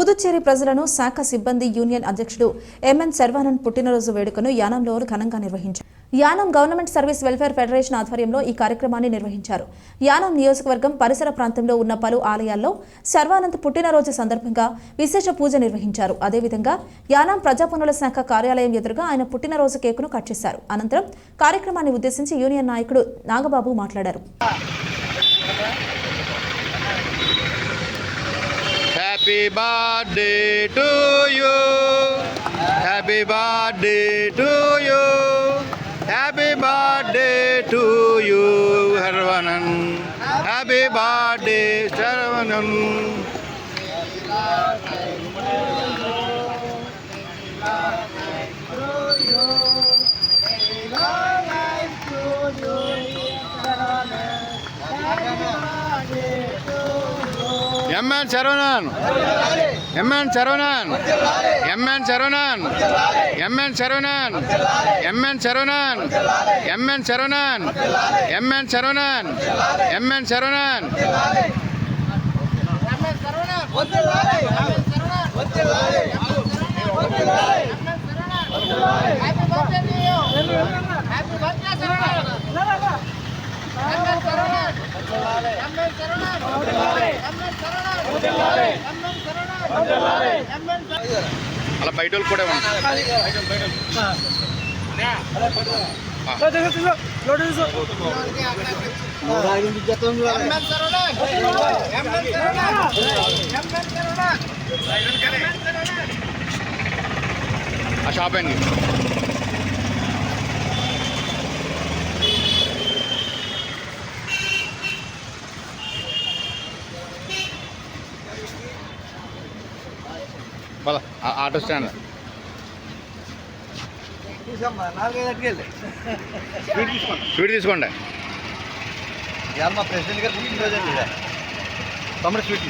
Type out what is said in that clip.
పుదుచ్చేరి ప్రజలను శాఖ సిబ్బంది యూనియన్ అధ్యక్షుడు ఎంఎన్ శర్వానంద్ పుట్టినరోజు వేడుకను యానంలో ఘనంగా నిర్వహించారు. Yanam government service welfare federation ఆధ్వర్యంలో ఈ కార్యక్రమాన్ని నిర్వహించారు. యానం నియోజకవర్గం పరిసర ప్రాంతంలో ఉన్న పలు ఆలయాల్లో శర్వానంద్ పుట్టినరోజు సందర్భంగా విశేష పూజ నిర్వహించారు. అదేవిధంగా యానం ప్రజాపనుల శాఖ కార్యాలయం ఎదురుగా ఆయన పుట్టినరోజు కేకును కట్ చేశారు. అనంతరం కార్యక్రమాన్ని ఉద్దేశించి యూనియన్ నాయకుడు నాగబాబు మాట్లాడారు. Happy birthday to you. Happy birthday to you. Happy birthday to you, Sarvanan. Happy birthday, Sarvanan. MN Sarvanan, MN Sarvanan, MN Sarvanan, MN Sarvanan, MN Sarvanan, MN Sarvanan, MN Sarvanan, MN Sarvanan. Happy birthday to you. Happy birthday Sarvanan. MN Sarvanan. MN Sarvanan. అలా బయట వాళ్ళు కూడా ఆ shop అండి. Auto stand sweet తీసుకోండి. మా president గారు తమ్ముడు స్వీట్